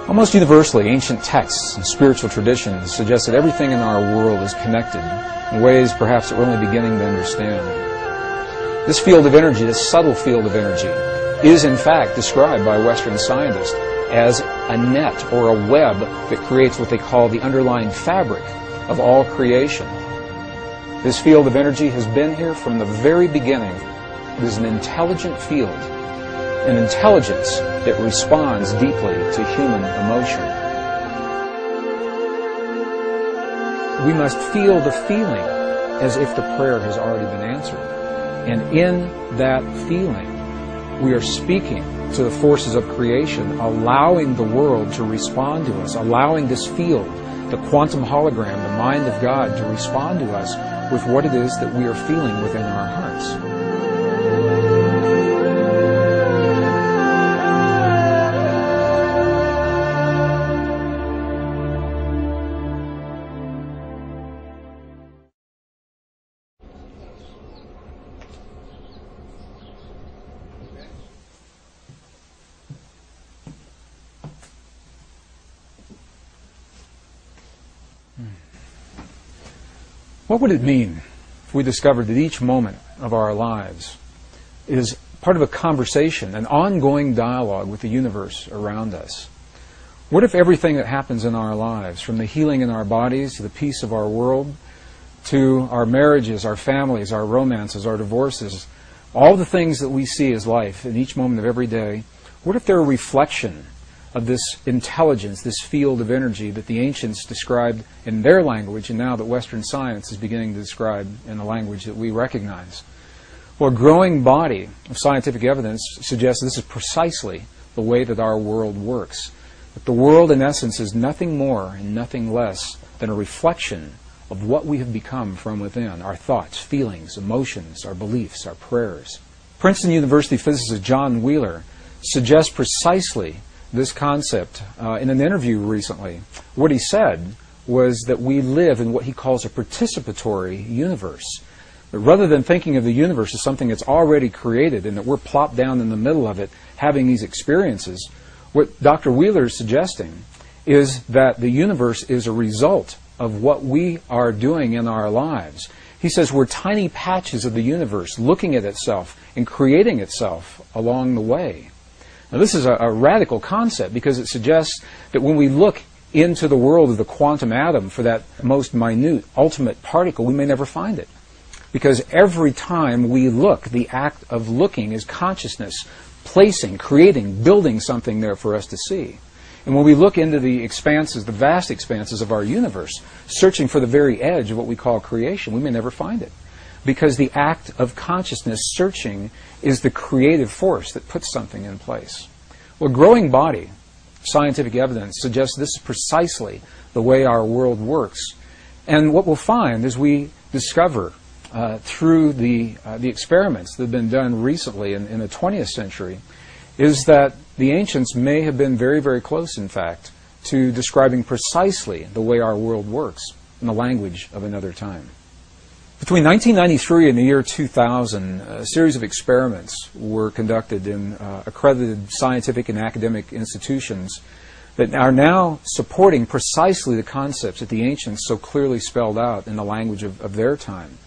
Almost universally, ancient texts and spiritual traditions suggest that everything in our world is connected in ways perhaps that we're only beginning to understand. This field of energy, this subtle field of energy, is in fact described by Western scientists as a net or a web that creates what they call the underlying fabric of all creation. This field of energy has been here from the very beginning. It is an intelligent field, an intelligence that responds deeply to human emotion. We must feel the feeling as if the prayer has already been answered. And in that feeling, we are speaking to the forces of creation, allowing the world to respond to us, allowing this field, the quantum hologram, the mind of God, to respond to us with what it is that we are feeling within our hearts. What would it mean if we discovered that each moment of our lives is part of a conversation, an ongoing dialogue with the universe around us? What if everything that happens in our lives, from the healing in our bodies to the peace of our world, to our marriages, our families, our romances, our divorces, all the things that we see as life in each moment of every day, what if they're a reflection of this intelligence, this field of energy that the ancients described in their language, and now that Western science is beginning to describe in the language that we recognize? Well, a growing body of scientific evidence suggests this is precisely the way that our world works. That the world, in essence, is nothing more and nothing less than a reflection of what we have become from within, our thoughts, feelings, emotions, our beliefs, our prayers. Princeton University physicist John Wheeler suggests precisely this concept in an interview recently. What he said was that we live in what he calls a participatory universe. But rather than thinking of the universe as something that's already created and that we're plopped down in the middle of it having these experiences, what Dr. Wheeler is suggesting is that the universe is a result of what we are doing in our lives. He says we're tiny patches of the universe looking at itself and creating itself along the way. Now, this is a radical concept because it suggests that when we look into the world of the quantum atom for that most minute, ultimate particle, we may never find it. Because every time we look, the act of looking is consciousness, placing, creating, building something there for us to see. And when we look into the expanses, the vast expanses of our universe, searching for the very edge of what we call creation, we may never find it. Because the act of consciousness searching is the creative force that puts something in place. Well, growing body, scientific evidence suggests this is precisely the way our world works. And what we'll find as we discover through the experiments that have been done recently in the 20th century is that the ancients may have been very, very close, in fact, to describing precisely the way our world works in the language of another time. Between 1993 and the year 2000, a series of experiments were conducted in accredited scientific and academic institutions that are now supporting precisely the concepts that the ancients so clearly spelled out in the language of their time.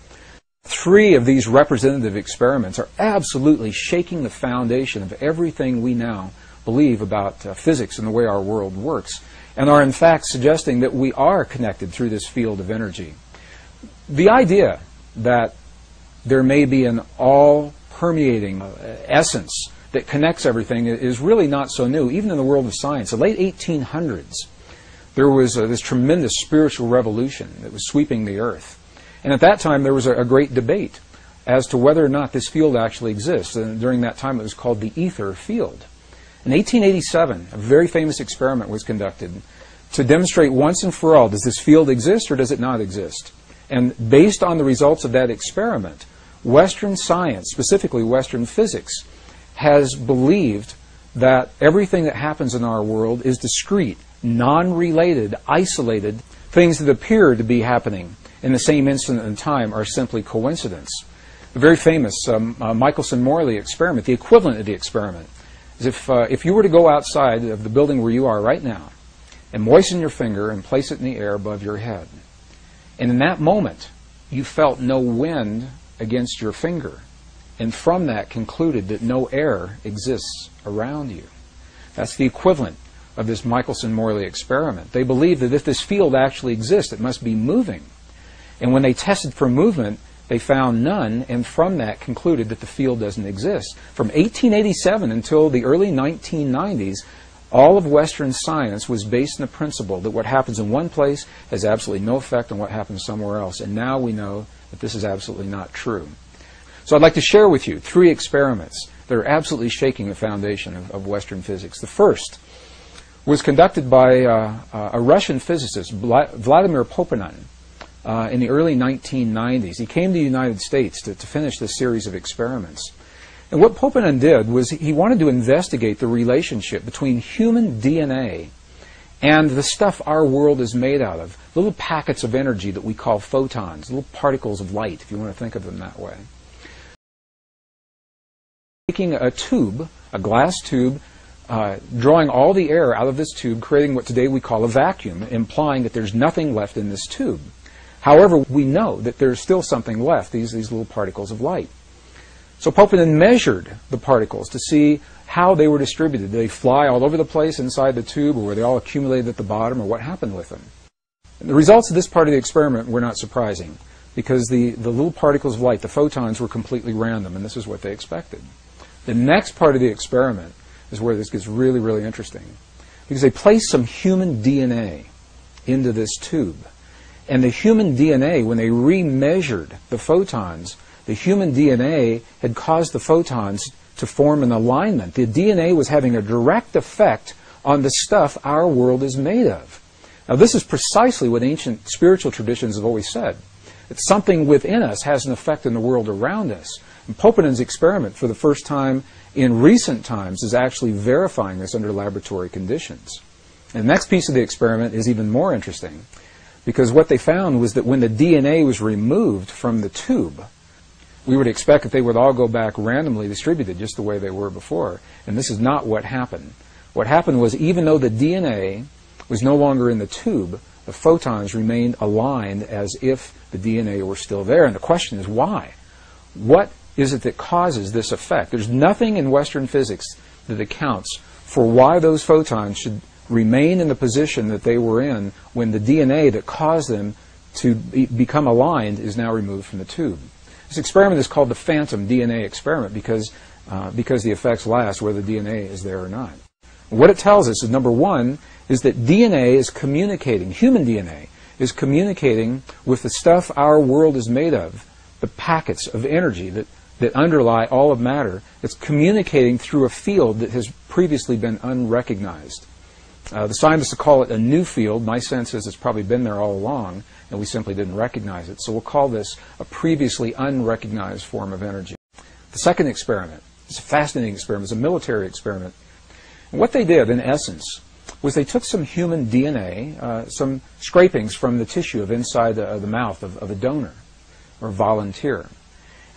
3 of these representative experiments are absolutely shaking the foundation of everything we now believe about physics and the way our world works, and are in fact suggesting that we are connected through this field of energy. The idea that there may be an all-permeating essence that connects everything is really not so new, even in the world of science. In the late 1800s, there was this tremendous spiritual revolution that was sweeping the earth. And at that time, there was a great debate as to whether or not this field actually exists. And during that time, it was called the ether field. In 1887, a very famous experiment was conducted to demonstrate once and for all, does this field exist or does it not exist? And based on the results of that experiment, Western science, specifically Western physics, has believed that everything that happens in our world is discrete, non-related, isolated. Things that appear to be happening in the same instant in time are simply coincidence. The very famous Michelson-Morley experiment, the equivalent of the experiment, is if you were to go outside of the building where you are right now and moisten your finger and place it in the air above your head, and in that moment you felt no wind against your finger, and from that concluded that no air exists around you. That's the equivalent of this Michelson-Morley experiment. They believe that if this field actually exists, it must be moving. And when they tested for movement, they found none, and from that concluded that the field doesn't exist. From 1887 until the early 1990s, all of Western science was based on the principle that what happens in one place has absolutely no effect on what happens somewhere else. And now we know that this is absolutely not true. So I'd like to share with you 3 experiments that are absolutely shaking the foundation of Western physics. The first was conducted by a Russian physicist, Vladimir Poponin, in the early 1990s. He came to the United States to finish this series of experiments. And what Poponin did was he wanted to investigate the relationship between human DNA and the stuff our world is made out of, little packets of energy that we call photons, little particles of light, if you want to think of them that way. Taking a tube, a glass tube, drawing all the air out of this tube, creating what today we call a vacuum, implying that there's nothing left in this tube. However, we know that there's still something left, these little particles of light. So Poponin measured the particles to see how they were distributed. Did they fly all over the place inside the tube, or were they all accumulated at the bottom, or what happened with them? And the results of this part of the experiment were not surprising, because the little particles of light, the photons, were completely random, and this is what they expected. The next part of the experiment is where this gets really, really interesting, because they placed some human DNA into this tube. And the human DNA, when they remeasured the photons, the human DNA had caused the photons to form an alignment. The DNA was having a direct effect on the stuff our world is made of. Now, this is precisely what ancient spiritual traditions have always said, that something within us has an effect in the world around us. And Poponin's experiment, for the first time in recent times, is actually verifying this under laboratory conditions. And the next piece of the experiment is even more interesting, because what they found was that when the DNA was removed from the tube, we would expect that they would all go back randomly distributed just the way they were before. And this is not what happened. What happened was, even though the DNA was no longer in the tube, the photons remained aligned as if the DNA were still there. And the question is, why? What is it that causes this effect? There's nothing in Western physics that accounts for why those photons should remain in the position that they were in when the DNA that caused them to become aligned is now removed from the tube. This experiment is called the phantom DNA experiment because the effects last whether the DNA is there or not. What it tells us is, number one, is that DNA is communicating, human DNA is communicating with the stuff our world is made of, the packets of energy that underlie all of matter. It's communicating through a field that has previously been unrecognized. The scientists call it a new field. My sense is it's probably been there all along, and we simply didn't recognize it. So we'll call this a previously unrecognized form of energy. The second experiment is a fascinating experiment. It's a military experiment. And what they did, in essence, was they took some human DNA, some scrapings from the tissue of inside the mouth of a donor or a volunteer,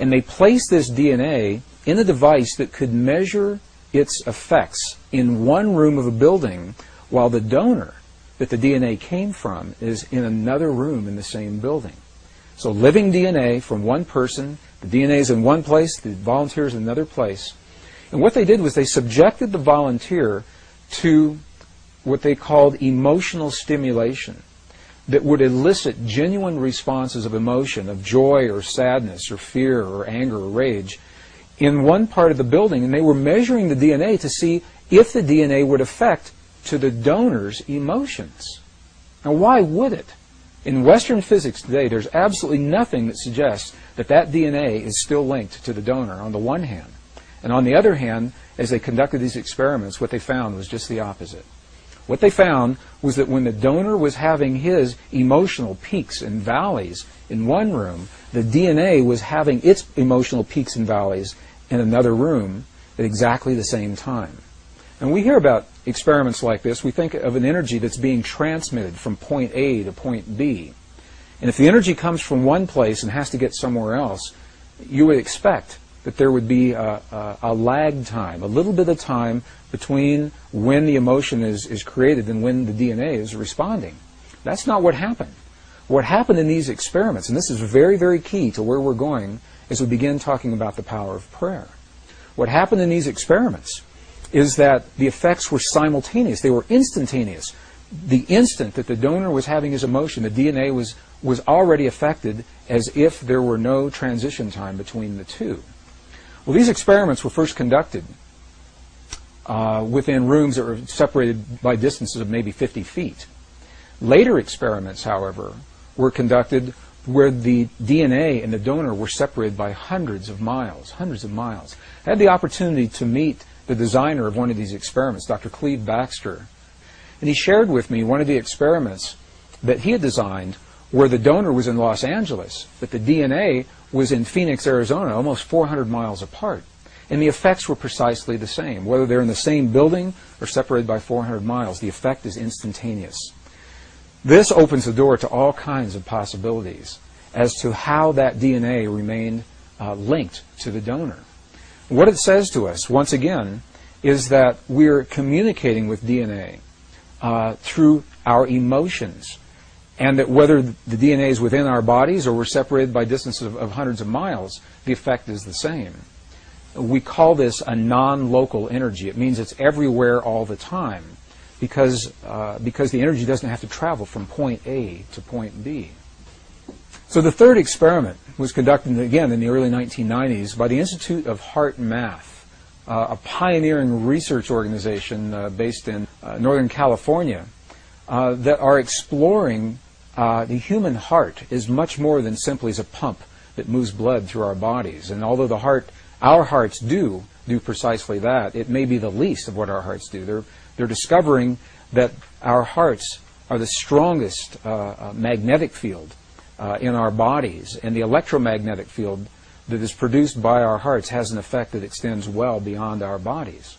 and they placed this DNA in a device that could measure its effects in one room of a building, while the donor that the DNA came from is in another room in the same building. So living DNA from one person, the DNA is in one place, the volunteer is in another place. And what they did was they subjected the volunteer to what they called emotional stimulation that would elicit genuine responses of emotion, of joy or sadness or fear or anger or rage in one part of the building. And they were measuring the DNA to see if the DNA would affect to the donor's emotions. Now, why would it? In Western physics today, there's absolutely nothing that suggests that that DNA is still linked to the donor, on the one hand. And on the other hand, as they conducted these experiments, what they found was just the opposite. What they found was that when the donor was having his emotional peaks and valleys in one room, the DNA was having its emotional peaks and valleys in another room at exactly the same time. And we hear about experiments like this. We think of an energy that's being transmitted from point A to point B. And if the energy comes from one place and has to get somewhere else, you would expect that there would be a lag time, a little bit of time between when the emotion is created and when the DNA is responding. That's not what happened. What happened in these experiments, and this is very, very key to where we're going as we begin talking about the power of prayer. What happened in these experiments is that the effects were simultaneous. They were instantaneous. The instant that the donor was having his emotion, the DNA was already affected as if there were no transition time between the two. Well, these experiments were first conducted within rooms that were separated by distances of maybe 50 feet. Later experiments, however, were conducted where the DNA and the donor were separated by hundreds of miles. I had the opportunity to meet the designer of one of these experiments, Dr. Cleve Baxter, and he shared with me one of the experiments that he had designed where the donor was in Los Angeles, but the DNA was in Phoenix, Arizona, almost 400 miles apart. And the effects were precisely the same. Whether they're in the same building or separated by 400 miles, the effect is instantaneous. This opens the door to all kinds of possibilities as to how that DNA remained linked to the donor. What it says to us, once again, is that we're communicating with DNA through our emotions, and that whether the DNA is within our bodies or we're separated by distances of hundreds of miles, the effect is the same. We call this a non-local energy. It means it's everywhere all the time because the energy doesn't have to travel from point A to point B. So the third experiment was conducted again in the early 1990s by the Institute of Heart Math, a pioneering research organization based in Northern California that are exploring the human heart is much more than simply as a pump that moves blood through our bodies. And although our hearts do precisely that, it may be the least of what our hearts do. They're discovering that our hearts are the strongest magnetic field in our bodies, and the electromagnetic field that is produced by our hearts has an effect that extends well beyond our bodies.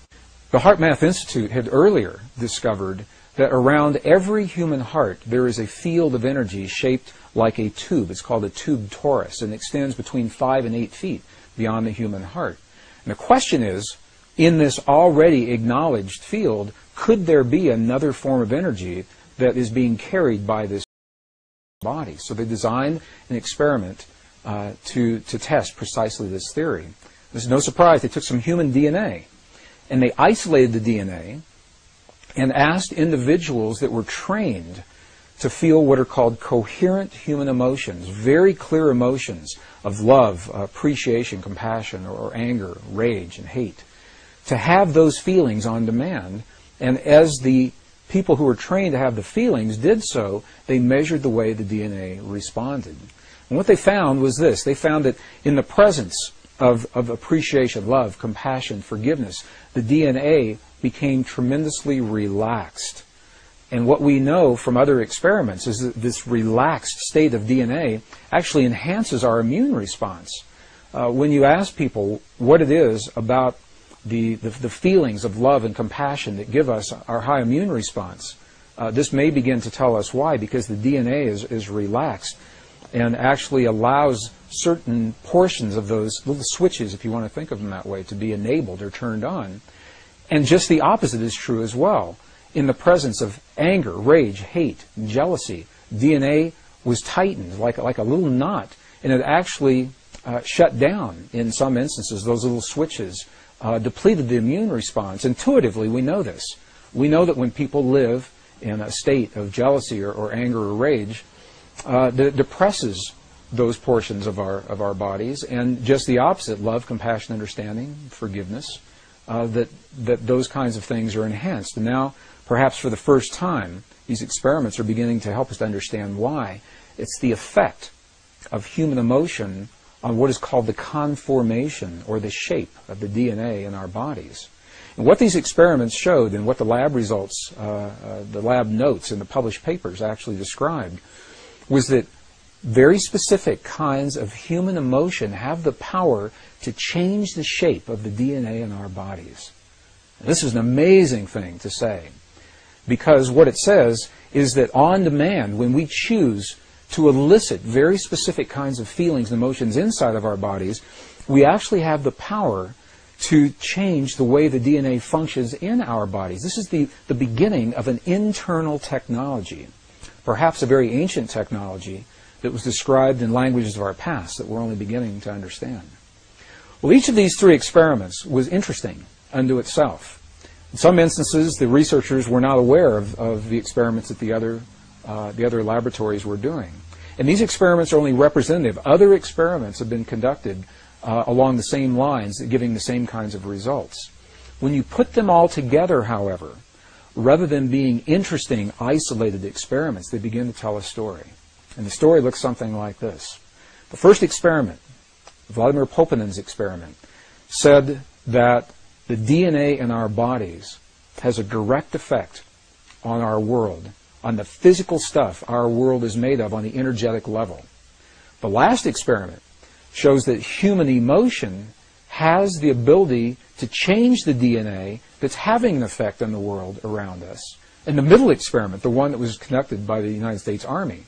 The Heart Math Institute had earlier discovered that around every human heart there is a field of energy shaped like a tube. It's called a tube torus, and extends between 5 and 8 feet beyond the human heart. And the question is, in this already acknowledged field, could there be another form of energy that is being carried by this body? So they designed an experiment to test precisely this theory. There's no surprise. They took some human DNA and they isolated the DNA and asked individuals that were trained to feel what are called coherent human emotions, very clear emotions of love, appreciation, compassion, or anger, rage, and hate, to have those feelings on demand. And as the people who were trained to have the feelings did so, they measured the way the DNA responded. And what they found was this. They found that in the presence of appreciation, love, compassion, forgiveness, the DNA became tremendously relaxed. And what we know from other experiments is that this relaxed state of DNA actually enhances our immune response. When you ask people what it is about the feelings of love and compassion that give us our high immune response, this may begin to tell us why, because the DNA is relaxed and actually allows certain portions of those little switches, if you want to think of them that way, to be enabled or turned on. And just the opposite is true as well. In the presence of anger, rage, hate, and jealousy, DNA was tightened like a little knot, and it actually shut down in some instances. Those little switches depleted the immune response. Intuitively, we know this. We know that when people live in a state of jealousy or anger or rage, that it depresses those portions of our bodies, and just the opposite, love, compassion, understanding, forgiveness, that those kinds of things are enhanced. And now, perhaps for the first time, these experiments are beginning to help us to understand why. It's the effect of human emotion on what is called the conformation or the shape of the DNA in our bodies. And what these experiments showed, and what the lab results, the lab notes in the published papers actually described, was that very specific kinds of human emotion have the power to change the shape of the DNA in our bodies. And this is an amazing thing to say, because what it says is that on demand, when we choose to elicit very specific kinds of feelings and emotions inside of our bodies, we actually have the power to change the way the DNA functions in our bodies. This is the beginning of an internal technology, perhaps a very ancient technology that was described in languages of our past that we're only beginning to understand. Well, each of these 3 experiments was interesting unto itself. In some instances, the researchers were not aware of the experiments that the other laboratories were doing. And these experiments are only representative. Other experiments have been conducted along the same lines, giving the same kinds of results. When you put them all together, however, rather than being interesting, isolated experiments, they begin to tell a story. And the story looks something like this. The first experiment, Vladimir Poponin's experiment, said that the DNA in our bodies has a direct effect on our world, on the physical stuff our world is made of on the energetic level. The last experiment shows that human emotion has the ability to change the DNA that's having an effect on the world around us. And the middle experiment, the one that was conducted by the United States Army,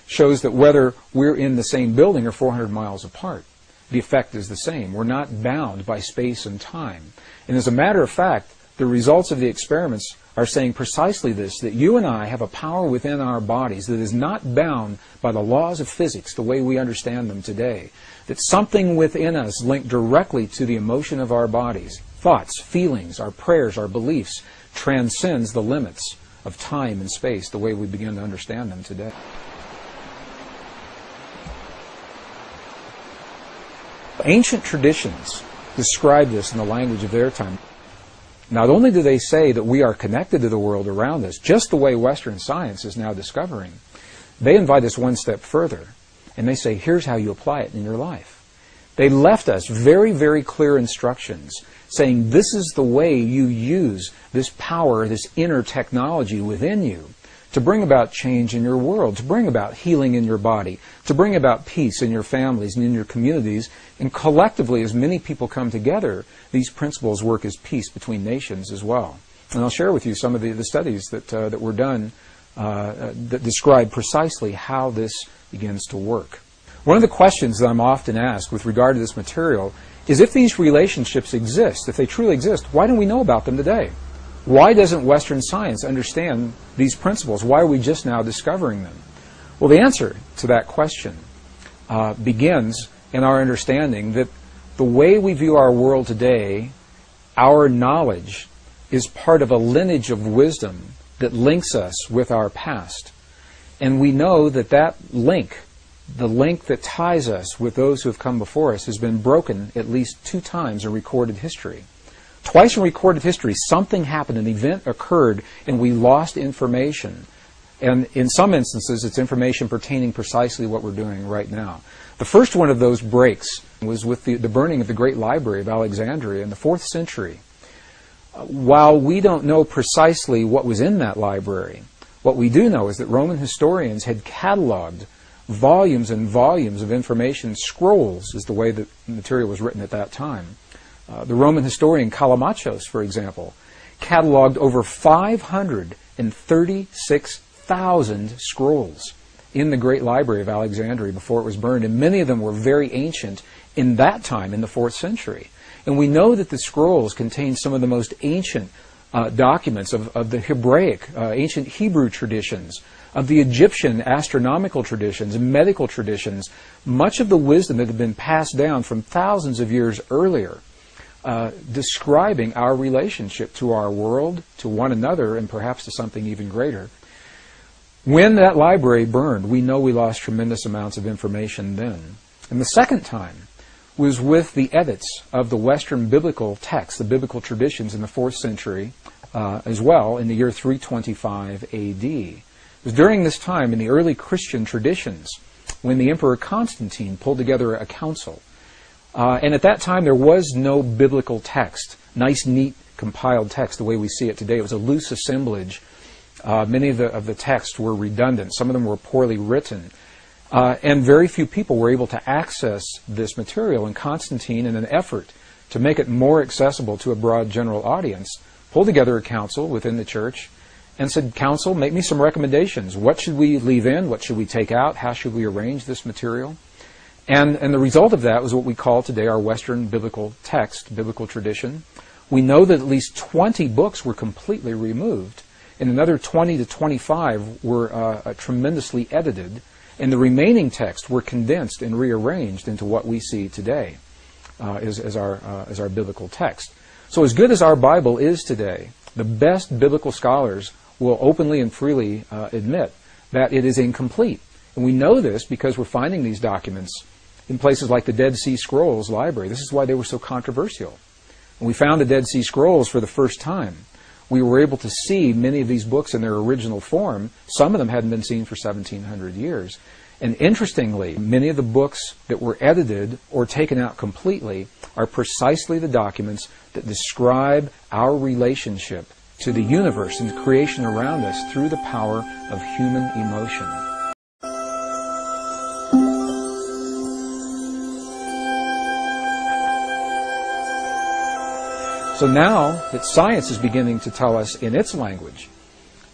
shows that whether we're in the same building or 400 miles apart, the effect is the same. We're not bound by space and time. And as a matter of fact, the results of the experiments are saying precisely this, that you and I have a power within our bodies that is not bound by the laws of physics the way we understand them today. That something within us linked directly to the emotion of our bodies, thoughts, feelings, our prayers, our beliefs, transcends the limits of time and space the way we begin to understand them today. Ancient traditions describe this in the language of their time. Not only do they say that we are connected to the world around us, just the way Western science is now discovering, they invite us one step further, and they say, here's how you apply it in your life. They left us very, very clear instructions, saying this is the way you use this power, this inner technology within you, to bring about change in your world, to bring about healing in your body, to bring about peace in your families and in your communities, and collectively, as many people come together, these principles work as peace between nations as well. And I'll share with you some of the studies that were done that describe precisely how this begins to work. One of the questions that I'm often asked with regard to this material is if these relationships exist, if they truly exist, why don't we know about them today? Why doesn't Western science understand these principles? Why are we just now discovering them? Well, the answer to that question begins in our understanding that the way we view our world today, our knowledge, is part of a lineage of wisdom that links us with our past. And we know that that link, the link that ties us with those who have come before us, has been broken at least 2 times in recorded history. Twice in recorded history, something happened, an event occurred, and we lost information. And in some instances, it's information pertaining precisely to what we're doing right now. The first one of those breaks was with the burning of the Great Library of Alexandria in the 4th century. While we don't know precisely what was in that library, what we do know is that Roman historians had cataloged volumes and volumes of information. Scrolls is the way that material was written at that time. The Roman historian Callimachos, for example, cataloged over 536,000 scrolls in the Great Library of Alexandria before it was burned, and many of them were very ancient in that time, in the 4th century. And we know that the scrolls contain some of the most ancient documents of the Hebraic, ancient Hebrew traditions, of the Egyptian astronomical traditions and medical traditions, much of the wisdom that had been passed down from thousands of years earlier, describing our relationship to our world, to one another, and perhaps to something even greater. When that library burned, we know we lost tremendous amounts of information then. And the second time was with the edits of the Western biblical texts, the biblical traditions in the 4th century as well, in the year 325 A.D. It was during this time in the early Christian traditions when the Emperor Constantine pulled together a council. And at that time there was no biblical text, nice, neat, compiled text the way we see it today. It was a loose assemblage. Many of the texts were redundant. Some of them were poorly written. And very few people were able to access this material. And Constantine, in an effort to make it more accessible to a broad general audience, pulled together a council within the church and said, "Council, make me some recommendations. What should we leave in? What should we take out? How should we arrange this material?" And the result of that was what we call today our Western biblical text, biblical tradition. We know that at least 20 books were completely removed, and another 20 to 25 were tremendously edited, and the remaining texts were condensed and rearranged into what we see today as our biblical text. So as good as our Bible is today, the best biblical scholars will openly and freely admit that it is incomplete. And we know this because we're finding these documents in places like the Dead Sea Scrolls Library. This is why they were so controversial. When we found the Dead Sea Scrolls for the first time, we were able to see many of these books in their original form. Some of them hadn't been seen for 1,700 years. And interestingly, many of the books that were edited or taken out completely are precisely the documents that describe our relationship to the universe and the creation around us through the power of human emotion. So now that science is beginning to tell us in its language,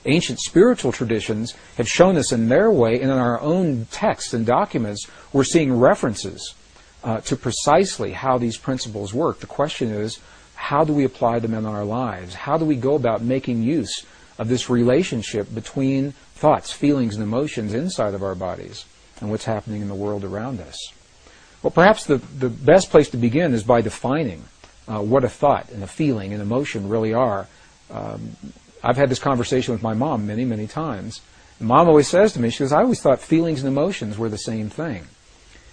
ancient spiritual traditions have shown us in their way, and in our own texts and documents, we're seeing references to precisely how these principles work. The question is, how do we apply them in our lives? How do we go about making use of this relationship between thoughts, feelings, and emotions inside of our bodies and what's happening in the world around us? Well, perhaps the best place to begin is by defining what a thought and a feeling and emotion really are. I've had this conversation with my mom many, many times. And Mom always says to me, she goes, I always thought feelings and emotions were the same thing.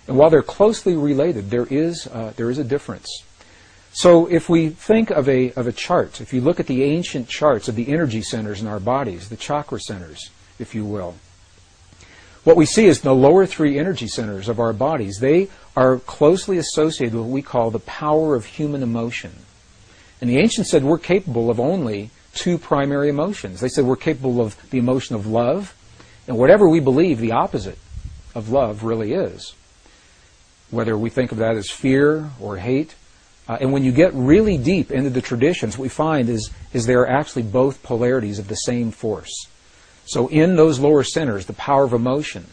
And while they're closely related, there is a difference. So if we think of a chart, if you look at the ancient charts of the energy centers in our bodies, the chakra centers, if you will, what we see is the lower three energy centers of our bodies. They are closely associated with what we call the power of human emotion. And the ancients said we're capable of only two primary emotions. They said we're capable of the emotion of love, and whatever we believe the opposite of love really is. Whether we think of that as fear or hate. And when you get really deep into the traditions, what we find is they are actually both polarities of the same force. So in those lower centers, the power of emotion,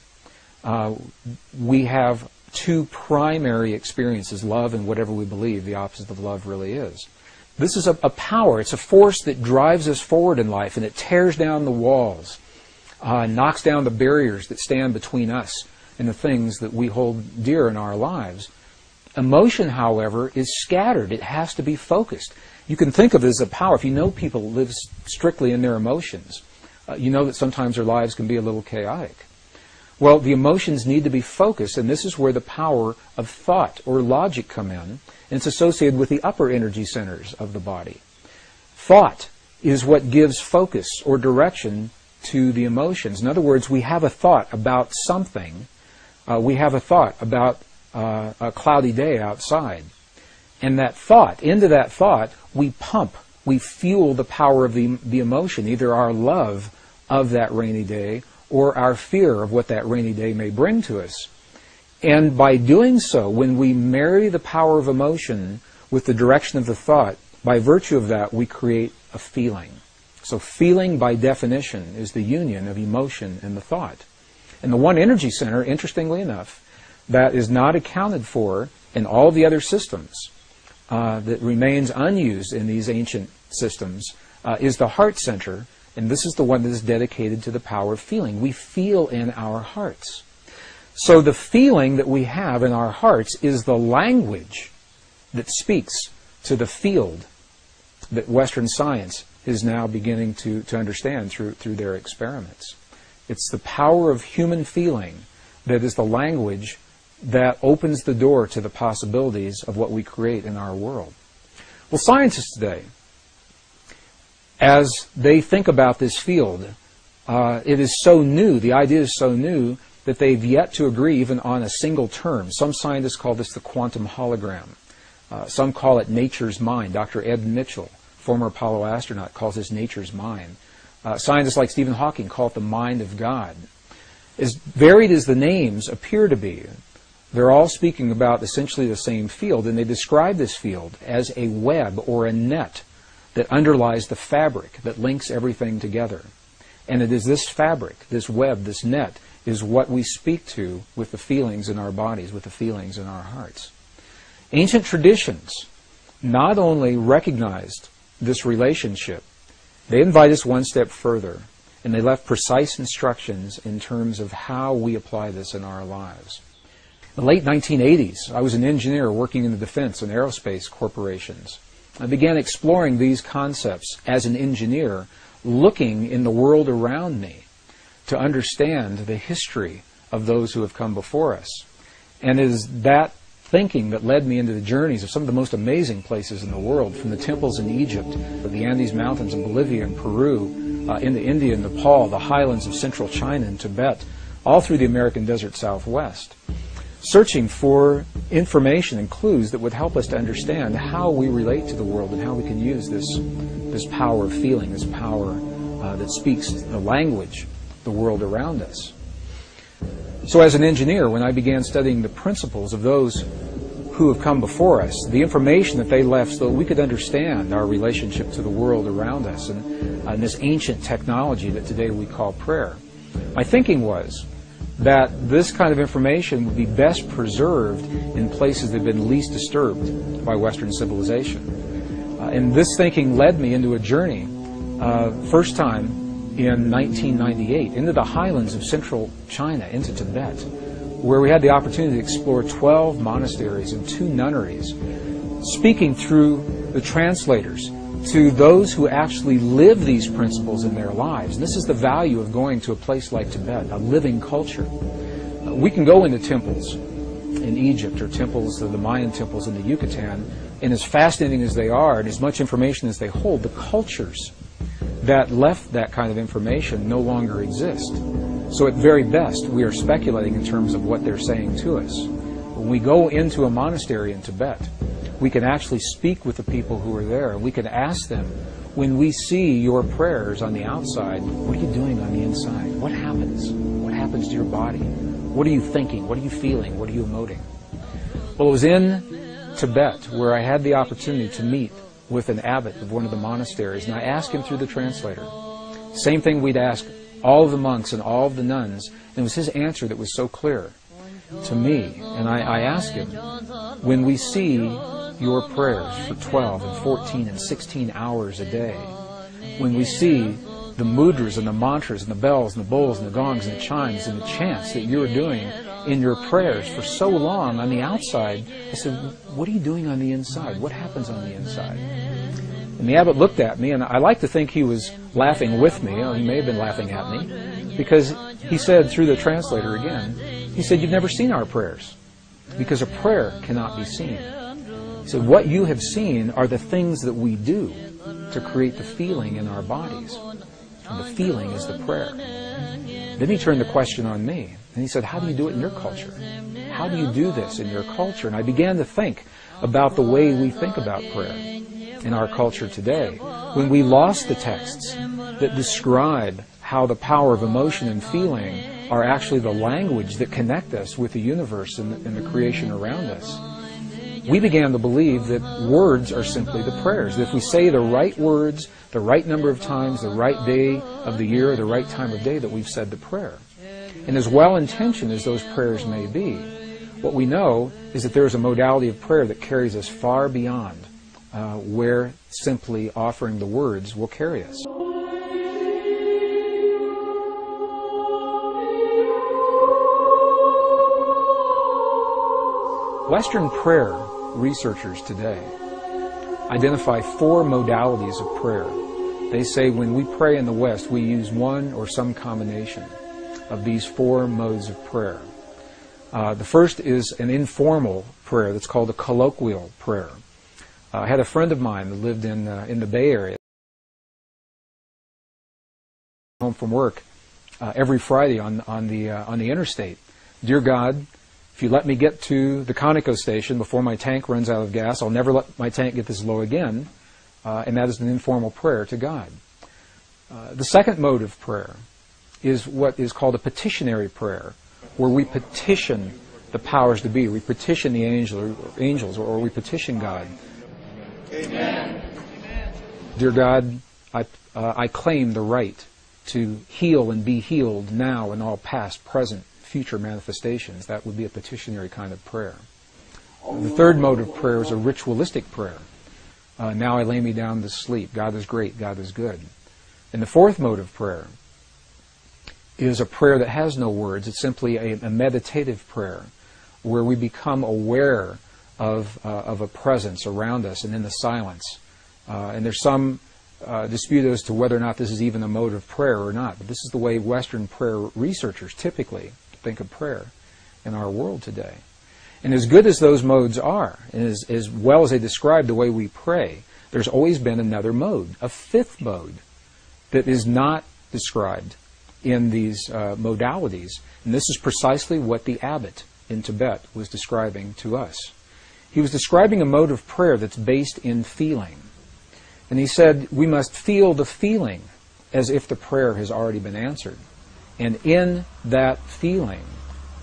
we have two primary experiences, love and whatever we believe the opposite of love really is. This is a power, it's a force that drives us forward in life, and it tears down the walls, knocks down the barriers that stand between us and the things that we hold dear in our lives. Emotion, however, is scattered. It has to be focused. You can think of it as a power. If you know people live strictly in their emotions, you know that sometimes their lives can be a little chaotic. Well, the emotions need to be focused, and this is where the power of thought or logic come in, and it's associated with the upper energy centers of the body. Thought is what gives focus or direction to the emotions. In other words, we have a thought about something. We have a thought about a cloudy day outside. And that thought, into that thought, we pump, we fuel the power of the emotion, either our love of that rainy day or our fear of what that rainy day may bring to us. And by doing so, when we marry the power of emotion with the direction of the thought, by virtue of that, we create a feeling. So feeling, by definition, is the union of emotion and the thought. And the one energy center, interestingly enough, that is not accounted for in all the other systems, that remains unused in these ancient systems, is the heart center, and this is the one that is dedicated to the power of feeling. We feel in our hearts. So the feeling that we have in our hearts is the language that speaks to the field that Western science is now beginning to understand through their experiments. It's the power of human feeling that is the language that opens the door to the possibilities of what we create in our world. Well, scientists today, as they think about this field, it is so new, the idea is so new, that they've yet to agree even on a single term. Some scientists call this the quantum hologram. Some call it nature's mind. Dr. Ed Mitchell, former Apollo astronaut, calls this nature's mind. Scientists like Stephen Hawking call it the mind of God. As varied as the names appear to be, they're all speaking about essentially the same field, and they describe this field as a web or a net that underlies the fabric that links everything together. And it is this fabric, this web, this net, is what we speak to with the feelings in our bodies, with the feelings in our hearts. Ancient traditions not only recognized this relationship, they invite us one step further, and they left precise instructions in terms of how we apply this in our lives. In the late 1980s, I was an engineer working in the defense and aerospace corporations. I began exploring these concepts as an engineer, looking in the world around me to understand the history of those who have come before us. And it is that thinking that led me into the journeys of some of the most amazing places in the world, from the temples in Egypt, the Andes Mountains in Bolivia and Peru, into India and Nepal, the highlands of central China and Tibet, all through the American desert Southwest, searching for information and clues that would help us to understand how we relate to the world and how we can use this power of feeling, this power that speaks the language, the world around us. So as an engineer, when I began studying the principles of those who have come before us, the information that they left so that we could understand our relationship to the world around us and this ancient technology that today we call prayer, my thinking was that this kind of information would be best preserved in places that have been least disturbed by Western civilization. And this thinking led me into a journey, first time in 1998, into the highlands of central China, into Tibet, where we had the opportunity to explore 12 monasteries and 2 nunneries, speaking through the translators to those who actually live these principles in their lives. And this is the value of going to a place like Tibet, a living culture. We can go into temples in Egypt or temples, the Mayan temples in the Yucatan, and as fascinating as they are and as much information as they hold, the cultures that left that kind of information no longer exist. So at very best, we are speculating in terms of what they're saying to us. When we go into a monastery in Tibet, we can actually speak with the people who are there. We can ask them, when we see your prayers on the outside, what are you doing on the inside? What happens? What happens to your body? What are you thinking? What are you feeling? What are you emoting? Well, it was in Tibet where I had the opportunity to meet with an abbot of one of the monasteries, and I asked him through the translator. Same thing we'd ask all of the monks and all of the nuns, and it was his answer that was so clear to me. And I asked him, when we see your prayers for 12 and 14 and 16 hours a day, when we see the mudras and the mantras and the bells and the bowls and the gongs and the chimes and the chants that you're doing in your prayers for so long on the outside, I said, what are you doing on the inside? What happens on the inside? And the abbot looked at me, and I like to think he was laughing with me. He may have been laughing at me, because he said through the translator again, he said, you've never seen our prayers, because a prayer cannot be seen. He said, what you have seen are the things that we do to create the feeling in our bodies. And the feeling is the prayer. Then he turned the question on me, and he said, how do you do it in your culture? How do you do this in your culture? And I began to think about the way we think about prayer in our culture today. When we lost the texts that describe how the power of emotion and feeling are actually the language that connect us with the universe and the creation around us, we began to believe that words are simply the prayers. That if we say the right words, the right number of times, the right day of the year, the right time of day, that we've said the prayer. And as well-intentioned as those prayers may be, what we know is that there is a modality of prayer that carries us far beyond where simply offering the words will carry us. Western prayer researchers today identify 4 modalities of prayer. They say when we pray in the West, we use one or some combination of these 4 modes of prayer. The first is an informal prayer that's called a colloquial prayer. I had a friend of mine that lived in the Bay Area. Home from work every Friday on the interstate. Dear God, if you let me get to the Conoco station before my tank runs out of gas, I'll never let my tank get this low again. And that is an informal prayer to God. The second mode of prayer is what is called a petitionary prayer, where we petition the powers to be. We petition the angels, or we petition God. Amen. Dear God, I claim the right to heal and be healed now in all past, present, future manifestations. That would be a petitionary kind of prayer. The third mode of prayer is a ritualistic prayer. Now I lay me down to sleep. God is great. God is good. And the fourth mode of prayer is a prayer that has no words. It's simply a meditative prayer where we become aware of a presence around us and in the silence. And there's some dispute as to whether or not this is even a mode of prayer or not. But this is the way Western prayer researchers typically think of prayer in our world today. And as good as those modes are, and as well as they describe the way we pray, there's always been another mode, a fifth mode, that is not described in these modalities. And this is precisely what the abbot in Tibet was describing to us. He was describing a mode of prayer that's based in feeling. And he said, we must feel the feeling as if the prayer has already been answered. And in that feeling,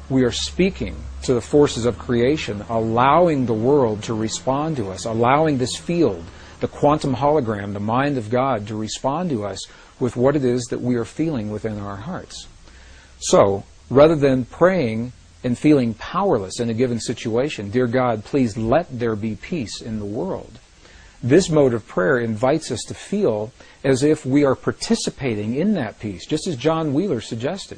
we are speaking to the forces of creation, allowing the world to respond to us, allowing this field, the quantum hologram, the mind of God, to respond to us with what it is that we are feeling within our hearts. So, rather than praying and feeling powerless in a given situation, dear God, please let there be peace in the world, this mode of prayer invites us to feel as if we are participating in that peace, just as John Wheeler suggested,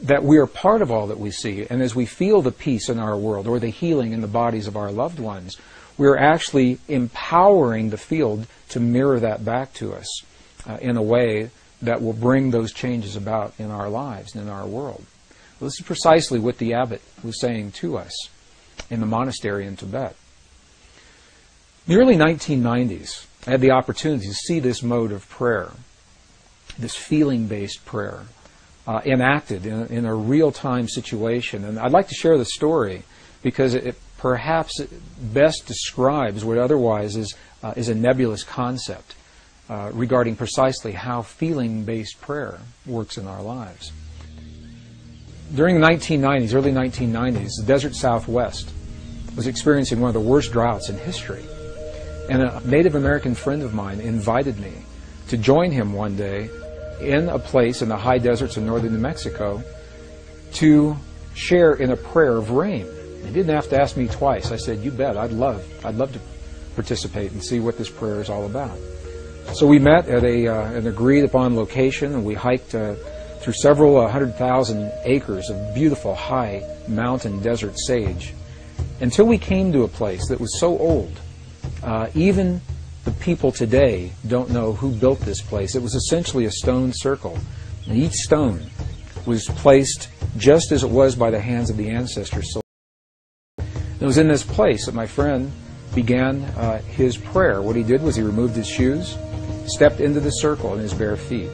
that we are part of all that we see. And as we feel the peace in our world or the healing in the bodies of our loved ones, we are actually empowering the field to mirror that back to us in a way that will bring those changes about in our lives and in our world. Well, this is precisely what the abbot was saying to us in the monastery in Tibet. In the early 1990s, I had the opportunity to see this mode of prayer, this feeling-based prayer, enacted in a real-time situation. And I'd like to share the story because it perhaps best describes what otherwise is a nebulous concept regarding precisely how feeling-based prayer works in our lives. During the 1990s, early 1990s, the desert Southwest was experiencing one of the worst droughts in history. And a Native American friend of mine invited me to join him one day in a place in the high deserts of northern New Mexico to share in a prayer of rain. He didn't have to ask me twice. I said, you bet, I'd love to participate and see what this prayer is all about. So we met at an agreed upon location, and we hiked through several 100,000 acres of beautiful high mountain desert sage until we came to a place that was so old. Even the people today don't know who built this place. It was essentially a stone circle. And each stone was placed just as it was by the hands of the ancestors. So it was in this place that my friend began his prayer. What he did was he removed his shoes, stepped into the circle in his bare feet.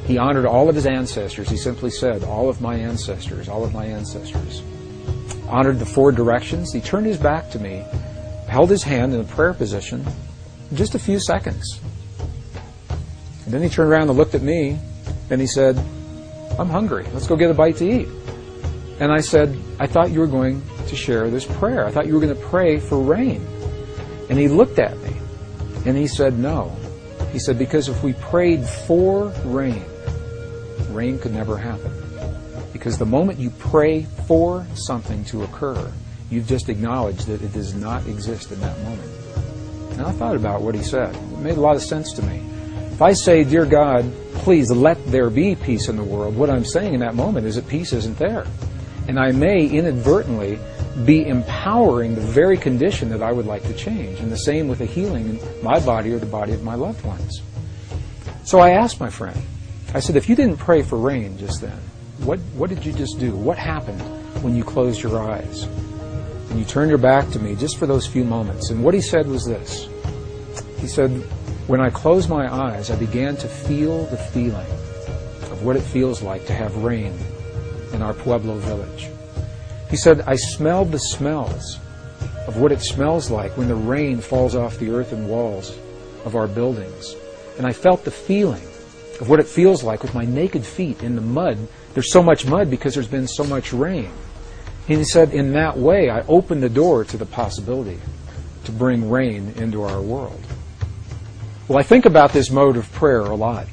He honored all of his ancestors. He simply said, all of my ancestors, all of my ancestors. Honored the four directions. He turned his back to me, held his hand in a prayer position, just a few seconds. And then he turned around and looked at me, and he said, I'm hungry. Let's go get a bite to eat. And I said, I thought you were going to share this prayer. I thought you were going to pray for rain. And he looked at me, and he said, no. He said, because if we prayed for rain, rain could never happen. Because the moment you pray for something to occur, you've just acknowledged that it does not exist in that moment. And I thought about what he said. It made a lot of sense to me. If I say, dear God, please let there be peace in the world, what I'm saying in that moment is that peace isn't there. And I may inadvertently be empowering the very condition that I would like to change. And the same with a healing in my body or the body of my loved ones. So I asked my friend, I said, if you didn't pray for rain just then, what did you just do? What happened when you closed your eyes? And you turned your back to me just for those few moments. And what he said was this. He said, when I closed my eyes, I began to feel the feeling of what it feels like to have rain in our Pueblo village. He said, I smelled the smells of what it smells like when the rain falls off the earthen walls of our buildings. And I felt the feeling of what it feels like with my naked feet in the mud. There's so much mud because there's been so much rain. And he said, in that way, I opened the door to the possibility to bring rain into our world. Well, I think about this mode of prayer a lot.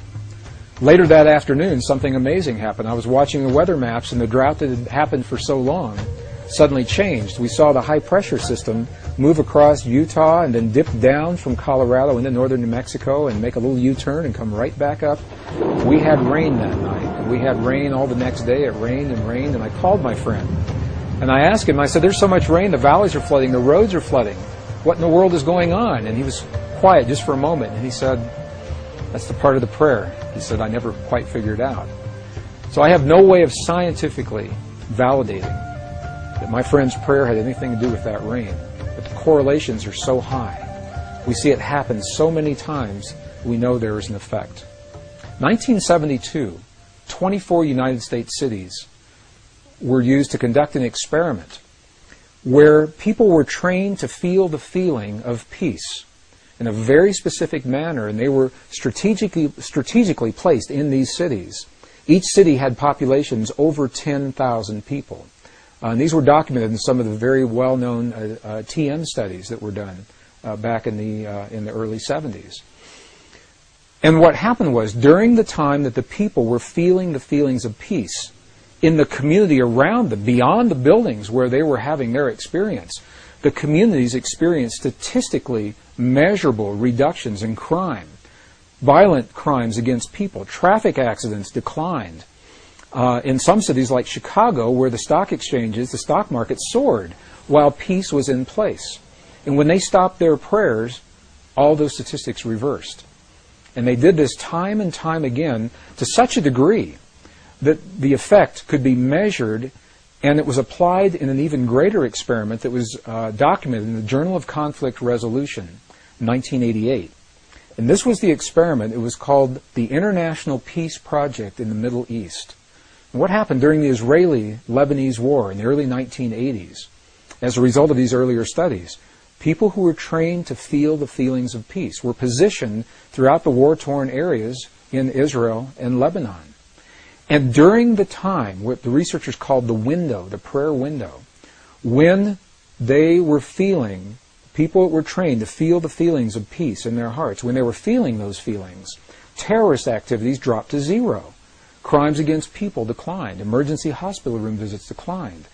Later that afternoon, something amazing happened. I was watching the weather maps, and the drought that had happened for so long suddenly changed. We saw the high-pressure system move across Utah and then dip down from Colorado into northern New Mexico and make a little U-turn and come right back up. We had rain that night. We had rain all the next day. It rained, and I called my friend. And I asked him, I said, there's so much rain, the valleys are flooding, the roads are flooding. What in the world is going on? And he was quiet just for a moment, and he said, that's the part of the prayer. He said, I never quite figured out. So I have no way of scientifically validating that my friend's prayer had anything to do with that rain. But the correlations are so high. We see it happen so many times, we know there is an effect. 1972, 24 United States cities were used to conduct an experiment where people were trained to feel the feeling of peace in a very specific manner, and they were strategically placed in these cities. Each city had populations over 10,000 people. And these were documented in some of the very well-known TM studies that were done back in the early 70s. And what happened was, during the time that the people were feeling the feelings of peace in the community around them, beyond the buildings where they were having their experience, the communities experienced statistically measurable reductions in crime, violent crimes against people, traffic accidents declined. In some cities like Chicago, where the stock exchanges, the stock market soared while peace was in place. And when they stopped their prayers, all those statistics reversed. And they did this time and time again to such a degree that the effect could be measured, and it was applied in an even greater experiment that was documented in the Journal of Conflict Resolution, 1988. And this was the experiment. It was called the International Peace Project in the Middle East. And what happened during the Israeli-Lebanese War in the early 1980s, as a result of these earlier studies, people who were trained to feel the feelings of peace were positioned throughout the war-torn areas in Israel and Lebanon. And during the time, what the researchers called the window, the prayer window, when they were feeling, people that were trained to feel the feelings of peace in their hearts, when they were feeling those feelings, terrorist activities dropped to zero. Crimes against people declined. Emergency hospital room visits declined.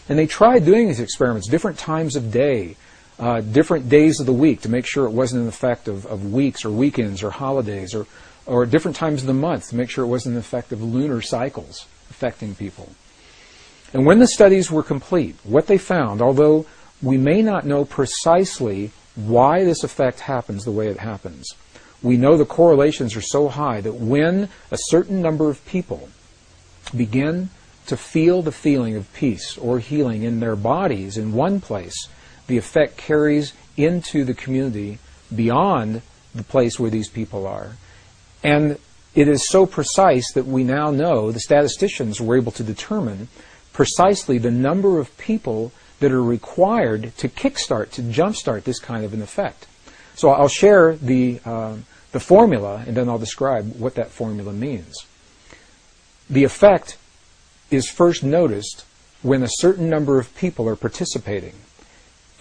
And they tried doing these experiments different times of day, different days of the week, to make sure it wasn't an effect of weeks or weekends or holidays, or different times of the month to make sure it wasn't an effect of lunar cycles affecting people. And when the studies were complete, what they found, although we may not know precisely why this effect happens the way it happens, we know the correlations are so high that when a certain number of people begin to feel the feeling of peace or healing in their bodies in one place, the effect carries into the community beyond the place where these people are. And it is so precise that we now know, the statisticians were able to determine precisely the number of people that are required to kickstart, to jumpstart this kind of an effect. So I'll share the formula, and then I'll describe what that formula means. The effect is first noticed when a certain number of people are participating.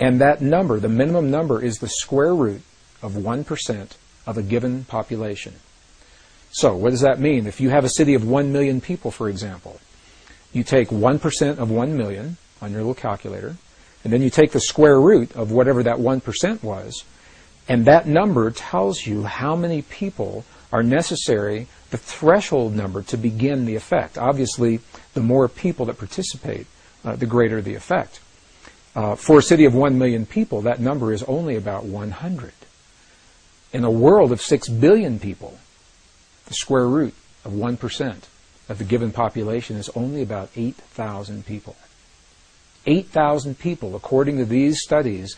And that number, the minimum number, is the square root of 1% of a given population. So what does that mean? If you have a city of 1 million people, for example, you take 1% of 1 million on your little calculator, and then you take the square root of whatever that 1% was, and that number tells you how many people are necessary, the threshold number, to begin the effect. Obviously, the more people that participate, the greater the effect. For a city of 1 million people, that number is only about 100. In a world of 6 billion people, the square root of 1% of the given population is only about 8,000 people. 8,000 people, according to these studies,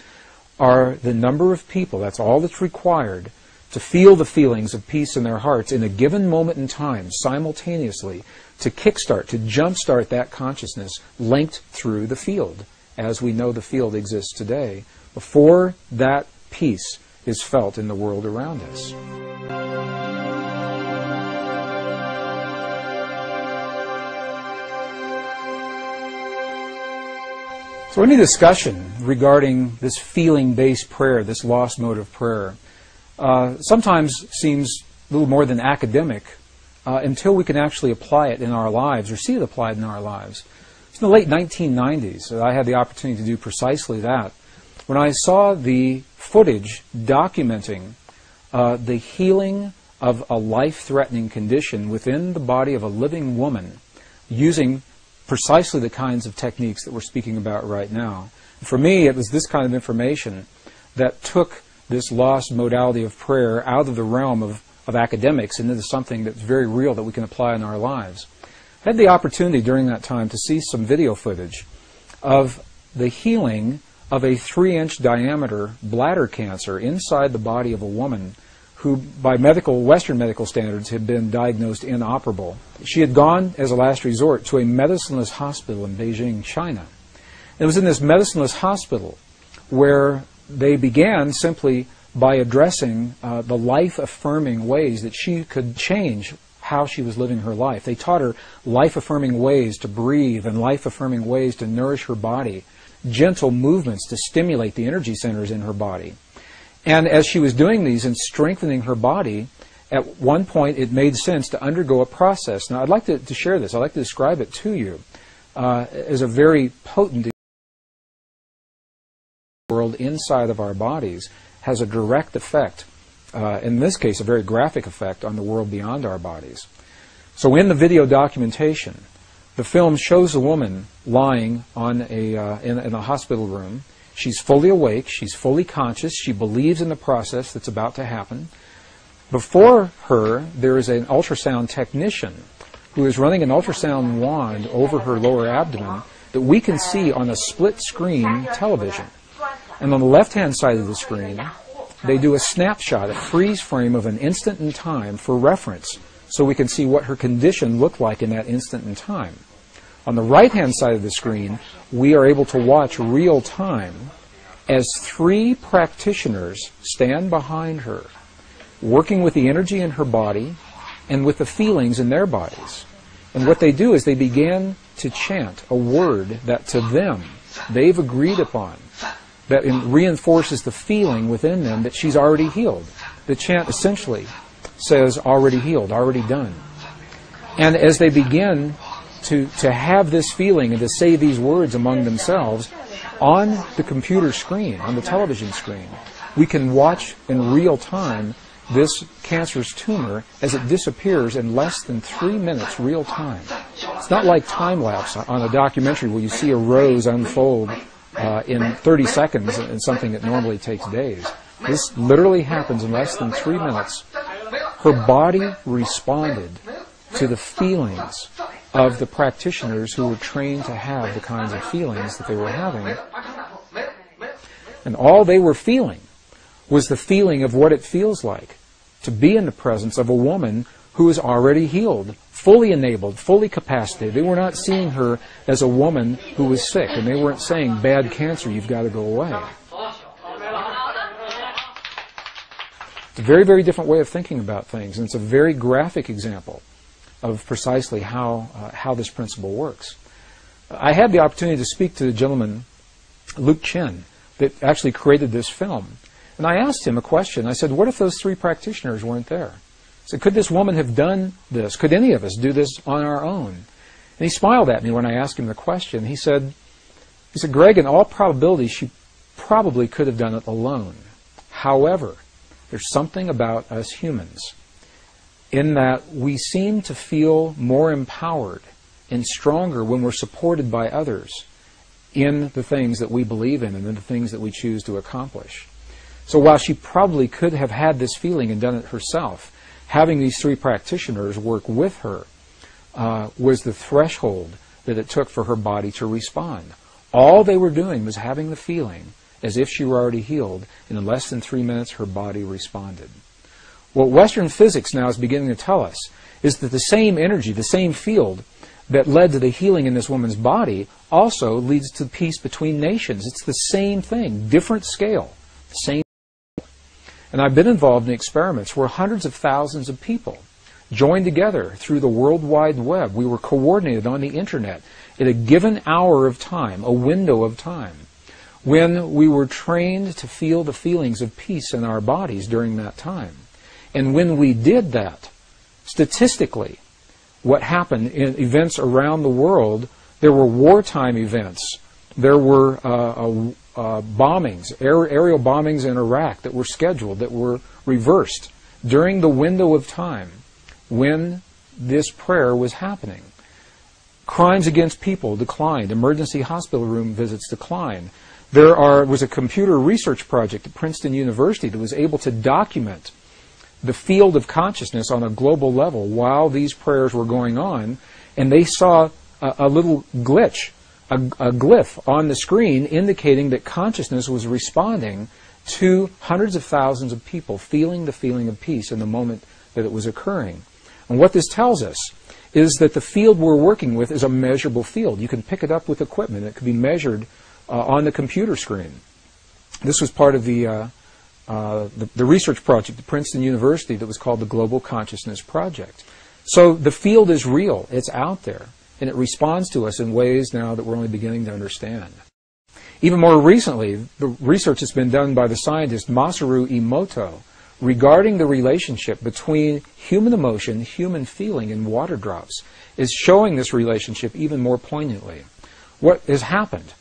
are the number of people, that's all that's required, to feel the feelings of peace in their hearts in a given moment in time, simultaneously, to kickstart, to jumpstart that consciousness linked through the field, as we know the field exists today, before that peace is felt in the world around us. So any discussion regarding this feeling-based prayer, this lost mode of prayer, sometimes seems a little more than academic until we can actually apply it in our lives or see it applied in our lives. It's in the late 1990s that I had the opportunity to do precisely that. When I saw the footage documenting the healing of a life-threatening condition within the body of a living woman using precisely the kinds of techniques that we're speaking about right now. For me, it was this kind of information that took this lost modality of prayer out of the realm of academics and into something that's very real that we can apply in our lives. I had the opportunity during that time to see some video footage of the healing of a 3-inch diameter bladder cancer inside the body of a woman who, by Western medical standards, had been diagnosed inoperable. She had gone, as a last resort, to a medicineless hospital in Beijing, China. It was in this medicineless hospital where they began simply by addressing the life-affirming ways that she could change how she was living her life. They taught her life-affirming ways to breathe and life-affirming ways to nourish her body, gentle movements to stimulate the energy centers in her body. And as she was doing these and strengthening her body, at one point it made sense to undergo a process. Now I'd like to share this. I'd like to describe it to you as a very potent world inside of our bodies has a direct effect, in this case a very graphic effect, on the world beyond our bodies. So in the video documentation, the film shows a woman lying on in a hospital room. She's fully awake, she's fully conscious, she believes in the process that's about to happen. Before her, there is an ultrasound technician who is running an ultrasound wand over her lower abdomen that we can see on a split-screen television. And on the left-hand side of the screen, they do a snapshot, a freeze frame of an instant in time for reference, so we can see what her condition looked like in that instant in time. On the right-hand side of the screen, we are able to watch real time as 3 practitioners stand behind her, working with the energy in her body and with the feelings in their bodies. And what they do is they begin to chant a word that to them they've agreed upon, that reinforces the feeling within them that she's already healed. The chant essentially says, already healed, already done. And as they begin to have this feeling and to say these words among themselves, on the computer screen, on the television screen, we can watch in real time this cancerous tumor as it disappears in less than 3 minutes real time. It's not like time-lapse on a documentary where you see a rose unfold in 30 seconds in something that normally takes days. This literally happens in less than 3 minutes. Her body responded to the feelings of the practitioners who were trained to have the kinds of feelings that they were having. And all they were feeling was the feeling of what it feels like to be in the presence of a woman who is already healed, fully enabled, fully capacitated. They were not seeing her as a woman who was sick, and they weren't saying, bad cancer, you've got to go away. It's a very, very different way of thinking about things, and it's a very graphic example of precisely how this principle works. I had the opportunity to speak to the gentleman, Luke Chen, that actually created this film. And I asked him a question. I said, what if those 3 practitioners weren't there? I said, could this woman have done this? Could any of us do this on our own? And he smiled at me when I asked him the question. He said, Greg, in all probability, she probably could have done it alone. However, there's something about us humans in that we seem to feel more empowered and stronger when we're supported by others in the things that we believe in and in the things that we choose to accomplish. So while she probably could have had this feeling and done it herself, having these 3 practitioners work with her was the threshold that it took for her body to respond. All they were doing was having the feeling as if she were already healed, and in less than 3 minutes her body responded. What Western physics now is beginning to tell us is that the same energy, the same field that led to the healing in this woman's body also leads to peace between nations. It's the same thing, different scale, same. And I've been involved in experiments where hundreds of thousands of people joined together through the World Wide Web. We were coordinated on the internet at a given hour of time, a window of time, when we were trained to feel the feelings of peace in our bodies during that time. And when we did that, statistically what happened in events around the world. There were wartime events. There were bombings, aerial bombings in Iraq that were scheduled, that were reversed during the window of time when this prayer was happening. Crimes against people declined. Emergency hospital room visits declined. There was a computer research project at Princeton University that was able to document the field of consciousness on a global level while these prayers were going on, and they saw a little glitch, a glyph on the screen indicating that consciousness was responding to hundreds of thousands of people feeling the feeling of peace in the moment that it was occurring. And what this tells us is that the field we're working with is a measurable field. You can pick it up with equipment. It can be measured on the computer screen. This was part of the research project at Princeton University that was called the Global Consciousness Project. So the field is real. It's out there. And it responds to us in ways now that we're only beginning to understand. Even more recently, the research that's been done by the scientist Masaru Emoto regarding the relationship between human emotion, human feeling, and water drops is showing this relationship even more poignantly. What has happened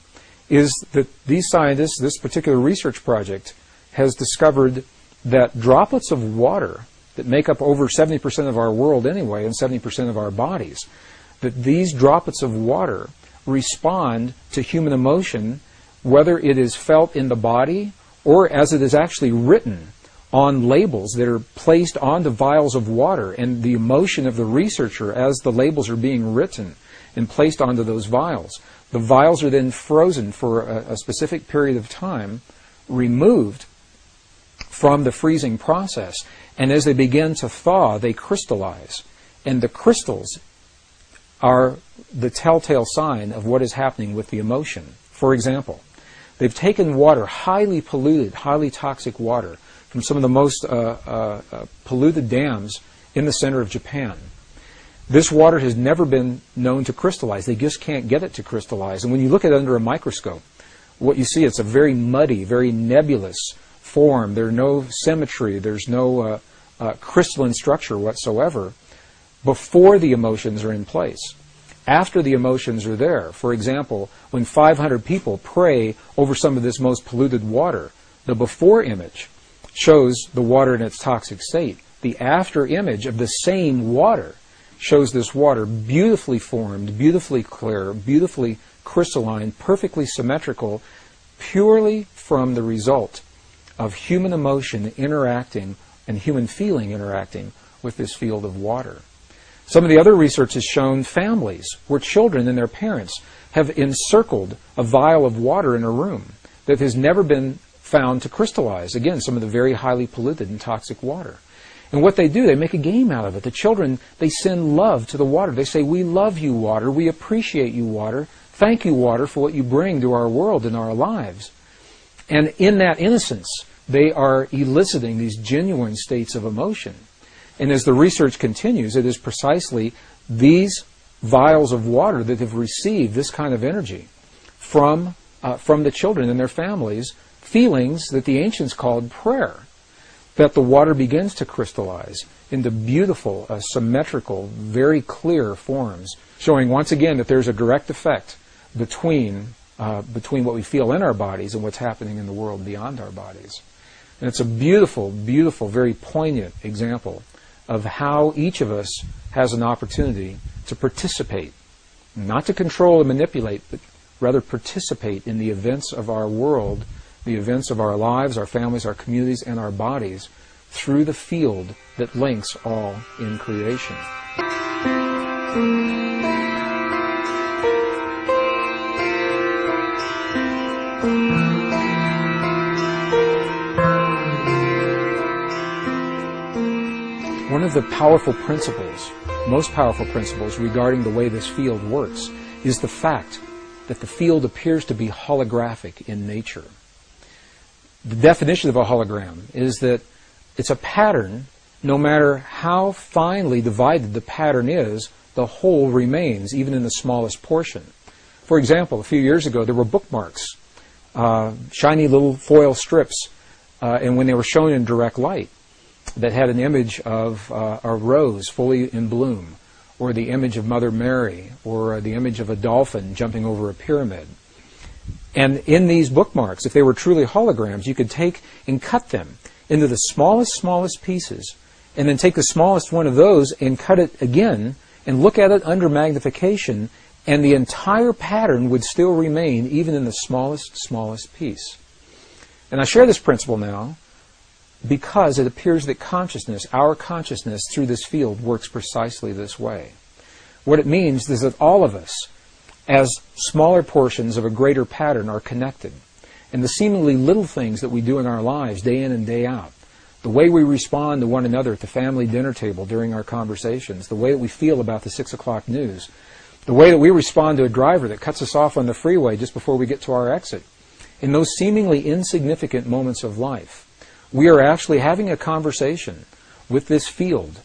is that these scientists, this particular research project, has discovered that droplets of water that make up over 70% of our world anyway and 70% of our bodies, that these droplets of water respond to human emotion, whether it is felt in the body or as it is actually written on labels that are placed onto vials of water, and the emotion of the researcher as the labels are being written and placed onto those vials. The vials are then frozen for a specific period of time, removed from the freezing process, and as they begin to thaw, they crystallize. And the crystals are the telltale sign of what is happening with the emotion. For example, they've taken water, highly polluted, highly toxic water, from some of the most polluted dams in the center of Japan. This water has never been known to crystallize. They just can't get it to crystallize. And when you look at it under a microscope, what you see, it's a very muddy, very nebulous form. There's no symmetry. There's no crystalline structure whatsoever before the emotions are in place. After the emotions are there, for example, when 500 people pray over some of this most polluted water, the before image shows the water in its toxic state. The after image of the same water shows this water beautifully formed, beautifully clear, beautifully crystalline, perfectly symmetrical, purely from the result of human emotion interacting and human feeling interacting with this field of water. Some of the other research has shown families where children and their parents have encircled a vial of water in a room that has never been found to crystallize. Again, some of the very highly polluted and toxic water. And what they do, they make a game out of it. The children, they send love to the water. They say, "We love you, water. We appreciate you, water. Thank you, water, for what you bring to our world and our lives." And in that innocence, they are eliciting these genuine states of emotion. And as the research continues, it is precisely these vials of water that have received this kind of energy from the children and their families, feelings that the ancients called prayer, that the water begins to crystallize into beautiful, symmetrical, very clear forms, showing once again that there's a direct effect between what we feel in our bodies and what's happening in the world beyond our bodies. And it's a beautiful, beautiful, very poignant example of how each of us has an opportunity to participate, not to control and manipulate, but rather participate in the events of our world, the events of our lives, our families, our communities, and our bodies through the field that links all in creation. One of the powerful principles, most powerful principles regarding the way this field works is the fact that the field appears to be holographic in nature. The definition of a hologram is that it's a pattern. No matter how finely divided the pattern is, the whole remains, even in the smallest portion. For example, a few years ago, there were bookmarks, shiny little foil strips, and when they were shown in direct light, that had an image of a rose fully in bloom, or the image of Mother Mary, or the image of a dolphin jumping over a pyramid. And in these bookmarks, if they were truly holograms, you could take and cut them into the smallest pieces, and then take the smallest one of those and cut it again, and look at it under magnification, and the entire pattern would still remain even in the smallest piece. And I share this principle now because it appears that consciousness, our consciousness through this field, works precisely this way. What it means is that all of us, as smaller portions of a greater pattern, are connected. And the seemingly little things that we do in our lives day in and day out, the way we respond to one another at the family dinner table during our conversations, the way that we feel about the 6 o'clock news, the way that we respond to a driver that cuts us off on the freeway just before we get to our exit, in those seemingly insignificant moments of life, we are actually having a conversation with this field,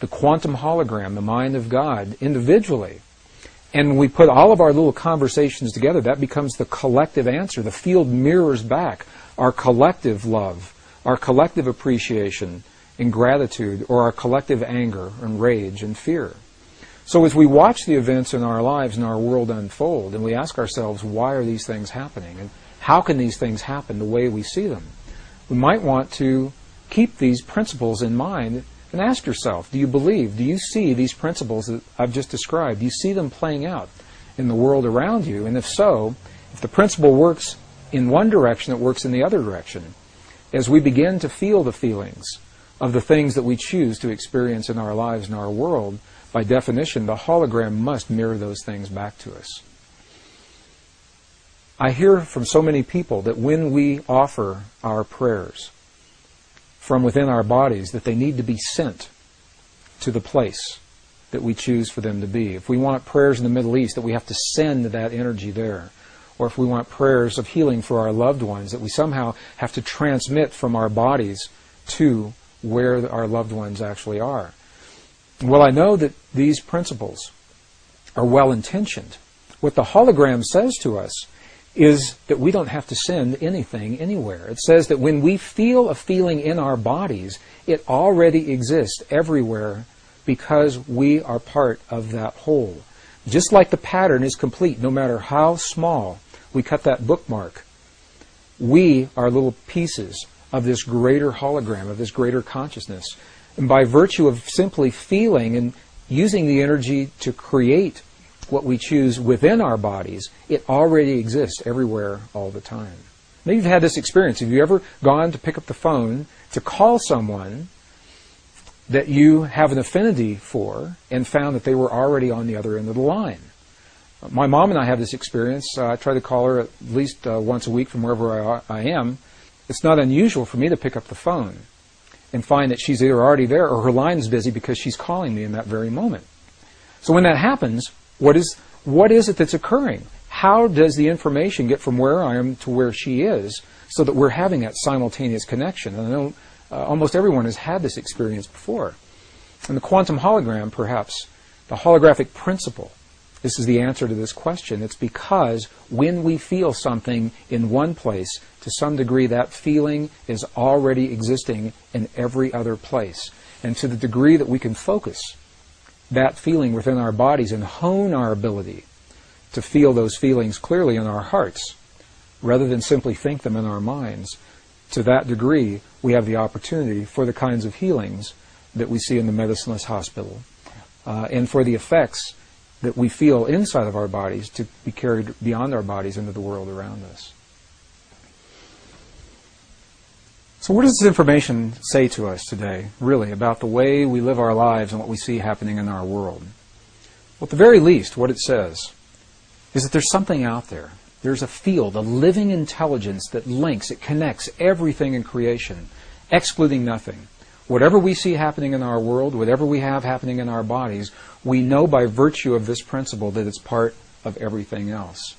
the quantum hologram, the mind of God, individually. And when we put all of our little conversations together, that becomes the collective answer. The field mirrors back our collective love, our collective appreciation and gratitude, or our collective anger and rage and fear. So as we watch the events in our lives and our world unfold, and we ask ourselves, why are these things happening? And how can these things happen the way we see them? We might want to keep these principles in mind and ask yourself, do you see these principles that I've just described? Do you see them playing out in the world around you? And if so, if the principle works in one direction, it works in the other direction. As we begin to feel the feelings of the things that we choose to experience in our lives and our world, by definition, the hologram must mirror those things back to us. I hear from so many people that when we offer our prayers from within our bodies, that they need to be sent to the place that we choose for them to be. If we want prayers in the Middle East, that we have to send that energy there. Or if we want prayers of healing for our loved ones, that we somehow have to transmit from our bodies to where our loved ones actually are. Well, I know that these principles are well-intentioned. What the hologram says to us is that we don't have to send anything anywhere. It says that when we feel a feeling in our bodies, it already exists everywhere because we are part of that whole. Just like the pattern is complete, no matter how small we cut that bookmark, we are little pieces of this greater hologram, of this greater consciousness. And by virtue of simply feeling and using the energy to create what we choose within our bodies, it already exists everywhere all the time. Maybe you've had this experience. Have you ever gone to pick up the phone to call someone that you have an affinity for and found that they were already on the other end of the line? My mom and I have this experience. I try to call her at least once a week from wherever I am. It's not unusual for me to pick up the phone and find that she's either already there or her line is busy because she's calling me in that very moment. So when that happens, what is it that's occurring? How does the information get from where I am to where she is so that we're having that simultaneous connection? And I know almost everyone has had this experience before. And the quantum hologram, perhaps, the holographic principle, this is the answer to this question. It's because when we feel something in one place, to some degree that feeling is already existing in every other place. And to the degree that we can focus that feeling within our bodies and hone our ability to feel those feelings clearly in our hearts, rather than simply think them in our minds, to that degree we have the opportunity for the kinds of healings that we see in the medicineless hospital, and for the effects that we feel inside of our bodies to be carried beyond our bodies into the world around us. So what does this information say to us today, really, about the way we live our lives and what we see happening in our world? Well, at the very least, what it says is that there's something out there. There's a field, a living intelligence that links, it connects everything in creation, excluding nothing. Whatever we see happening in our world, whatever we have happening in our bodies, we know by virtue of this principle that it's part of everything else.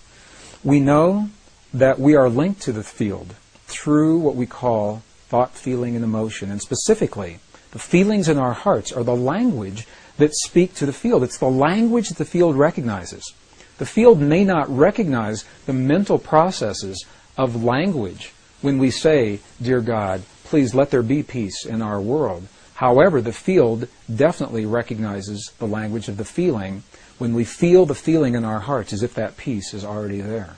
We know that we are linked to the field through what we call thought, feeling, and emotion. And specifically, the feelings in our hearts are the language that speak to the field. It's the language that the field recognizes. The field may not recognize the mental processes of language when we say, "Dear God, please let there be peace in our world. However, the field definitely recognizes the language of the feeling when we feel the feeling in our hearts as if that peace is already there.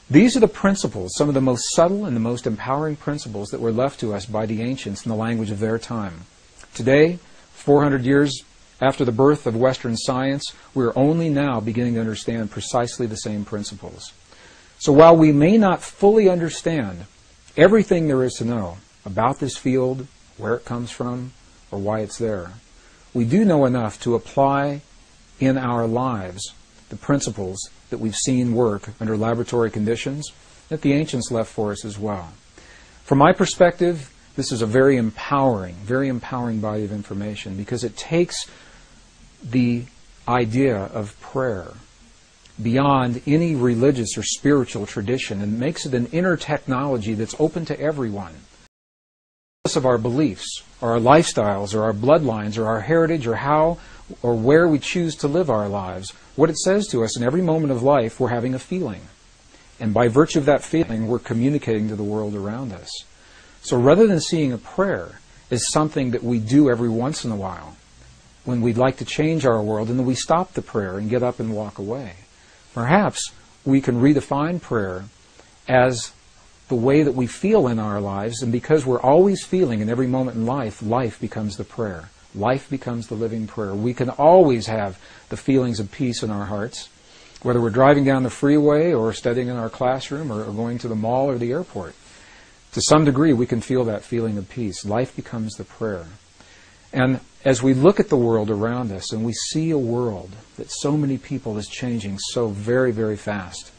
These are the principles, some of the most subtle and the most empowering principles that were left to us by the ancients in the language of their time. Today, 400 years after the birth of Western science, we are only now beginning to understand precisely the same principles. So while we may not fully understand everything there is to know about this field, where it comes from, or why it's there, we do know enough to apply in our lives the principles that we've seen work under laboratory conditions that the ancients left for us as well. From my perspective, this is a very empowering body of information, because it takes the idea of prayer beyond any religious or spiritual tradition and makes it an inner technology that's open to everyone. Regardless of our beliefs, or our lifestyles, or our bloodlines, or our heritage, or how or where we choose to live our lives, what it says to us in every moment of life, we're having a feeling. And by virtue of that feeling, we're communicating to the world around us. So rather than seeing a prayer as something that we do every once in a while, when we'd like to change our world, and then we stop the prayer and get up and walk away, perhaps we can redefine prayer as the way that we feel in our lives, and because we're always feeling in every moment in life, life becomes the prayer. Life becomes the living prayer. We can always have the feelings of peace in our hearts, whether we're driving down the freeway or studying in our classroom or going to the mall or the airport. To some degree, we can feel that feeling of peace. Life becomes the prayer. And as we look at the world around us and we see a world that so many people is changing so very, very fast,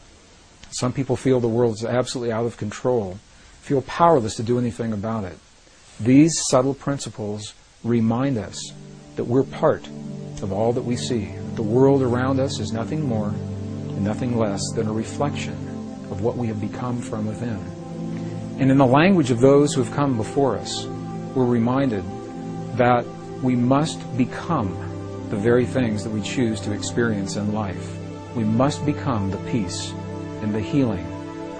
some people feel the world is absolutely out of control, feel powerless to do anything about it. These subtle principles remind us that we're part of all that we see. The world around us is nothing more and nothing less than a reflection of what we have become from within. And in the language of those who have come before us, we're reminded that we must become the very things that we choose to experience in life. We must become the peace and the healing,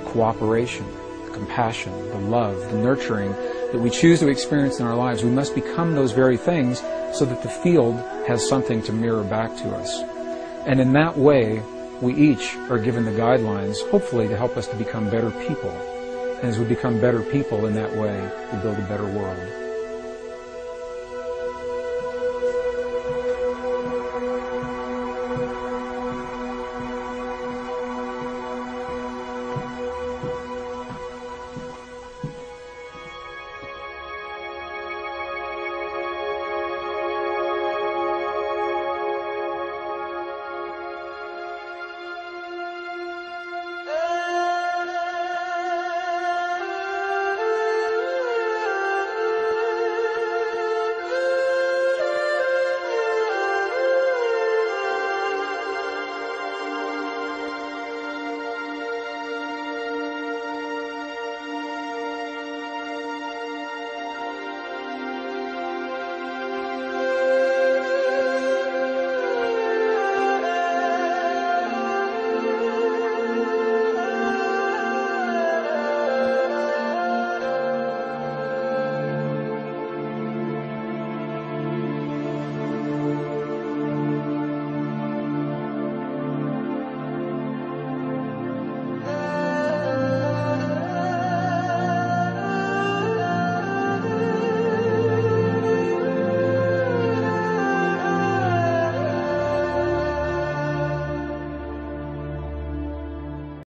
the cooperation, the compassion, the love, the nurturing that we choose to experience in our lives. We must become those very things so that the field has something to mirror back to us. And in that way, we each are given the guidelines, hopefully, to help us to become better people. And as we become better people in that way, we build a better world.